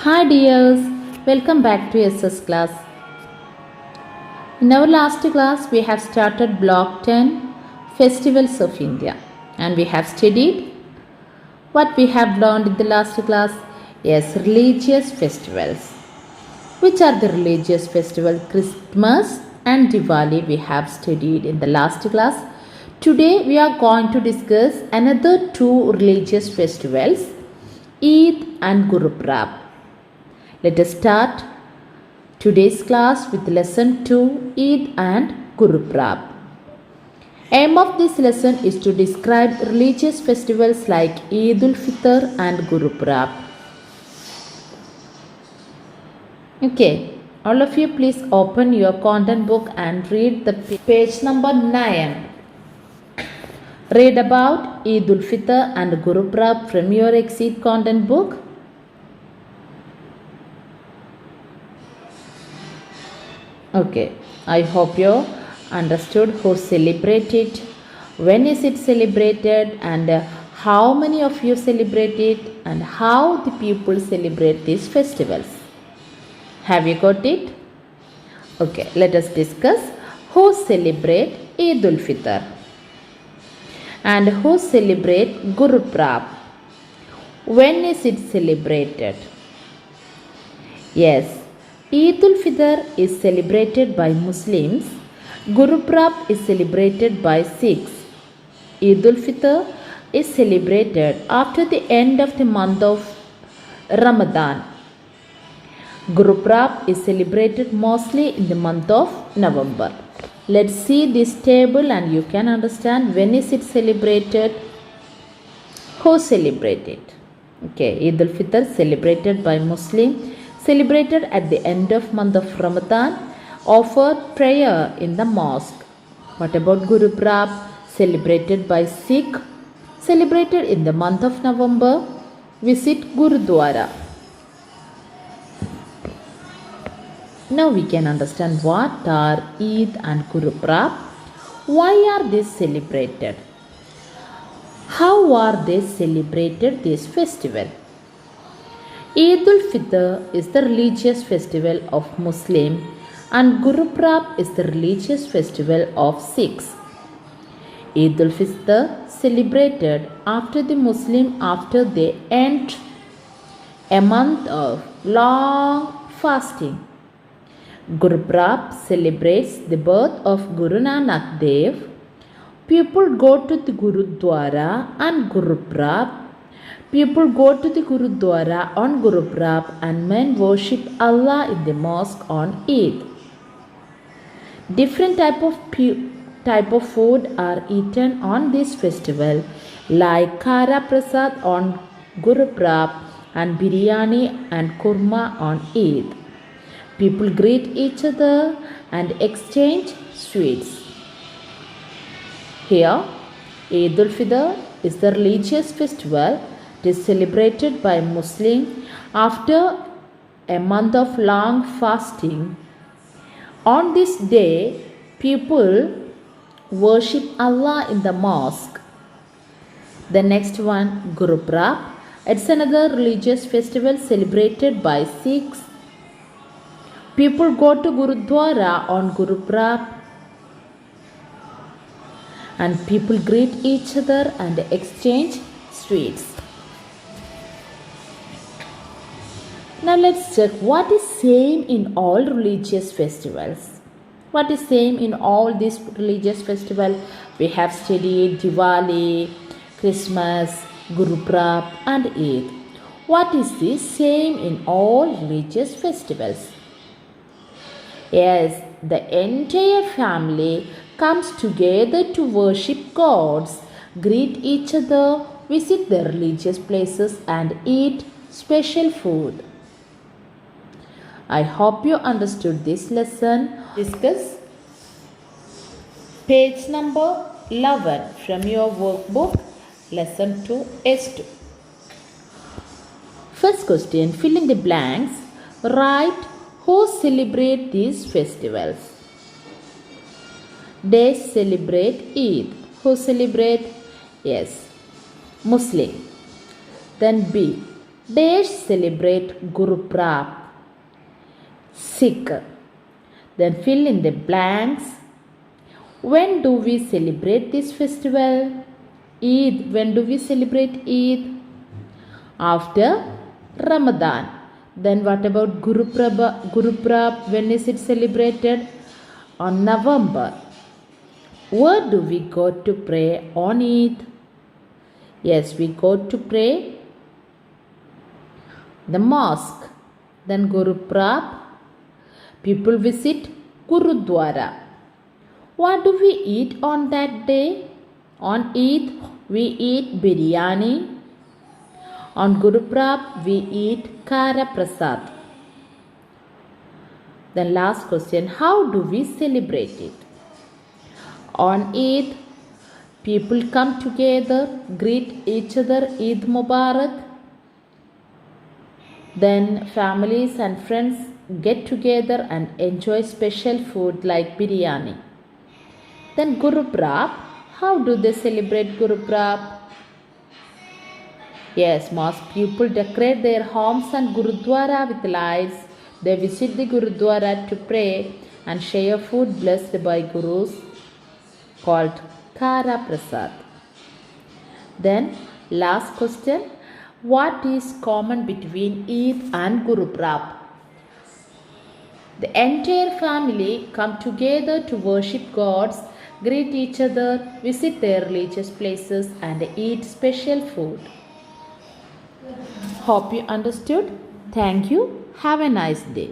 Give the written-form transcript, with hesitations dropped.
Hi dears, welcome back to SS class. In our last class, we have started block 10 Festivals of India and we have studied what we have learned in the last class. Yes, religious festivals. Which are the religious festivals? Christmas and Diwali we have studied in the last class. Today we are going to discuss another two religious festivals, Eid and Gurupurab. Let us start today's class with lesson 2, Eid and Gurupurab. Aim of this lesson is to describe religious festivals like Eid ul-Fitr and Gurupurab. Okay, all of you please open your content book and read the page number 9. Read about Eid ul-Fitr and Gurupurab from your exit content book. Okay, I hope you understood who celebrate it, when is it celebrated, and how many of you celebrate it, and how the people celebrate these festivals. Have you got it? Okay, let us discuss who celebrate Eid ul-Fitr and who celebrate Gurupurab. When is it celebrated? Yes, Eid ul-Fitr is celebrated by Muslims. Gurupurab is celebrated by Sikhs. Eid ul-Fitr is celebrated after the end of the month of Ramadan. Gurupurab is celebrated mostly in the month of November. Let's see this table and you can understand when is it celebrated, who celebrate it. Okay, Eid ul-Fitr celebrated by Muslim, celebrated at the end of month of Ramadan, offered prayer in the mosque. What about Gurupurab? Celebrated by Sikh, celebrated in the month of November, visit Gurudwara. Now we can understand what are Eid and Gurupurab. Why are they celebrated? How are they celebrated this festival? Eid ul-Fitr is the religious festival of Muslim and Gurupurab is the religious festival of Sikhs. Eid ul-Fitr celebrated after the Muslim after they end a month of long fasting. Gurupurab celebrates the birth of Guru Nanak Dev. People go to the Gurudwara and Gurupurab. People go to the Gurudwara on Gurupurab and men worship Allah in the mosque on Eid. Different type of food are eaten on this festival like Kara Prasad on Gurupurab and Biryani and Kurma on Eid. People greet each other and exchange sweets. Here, Eid ul-Fitr is the religious festival. It is celebrated by Muslims after a month of long fasting. On this day, people worship Allah in the mosque. The next one, Gurupurab. It's another religious festival celebrated by Sikhs. People go to Gurudwara on Gurupurab and people greet each other and exchange sweets. Now let's check what is same in all religious festivals. What is same in all these religious festivals? We have studied Diwali, Christmas, Gurupurab and Eid. What is the same in all religious festivals? Yes, the entire family comes together to worship gods, greet each other, visit the religious places and eat special food. I hope you understood this lesson. Discuss page number 11 from your workbook, lesson 2 S2. First question, fill in the blanks. Write who celebrate these festivals. They celebrate Eid. Who celebrate? Yes, Muslim. Then B. Days celebrate Guru Prab. Sikh. Then fill in the blanks. When do we celebrate this festival? Eid. When do we celebrate Eid? After Ramadan. Then what about Guru Prab? When is it celebrated? On November. Where do we go to pray on Eid? Yes, we go to pray the mosque. Then Guru Prab, people visit Gurudwara. What do we eat on that day? On Eid, we eat biryani. On Guru Prab, we eat Kara Prasad. Then last question, how do we celebrate it? On Eid, people come together, greet each other, Eid Mubarak. Then families and friends get together and enjoy special food like biryani. Then Guru Prab, how do they celebrate Guru Prab? Yes, mosque people decorate their homes and Gurudwara with lights. They visit the Gurudwara to pray and share food blessed by Gurus called Kara Prasad. Then last question, what is common between Eid and Guru Prab? The entire family come together to worship gods, greet each other, visit their religious places and eat special food. Hope you understood. Thank you. Have a nice day.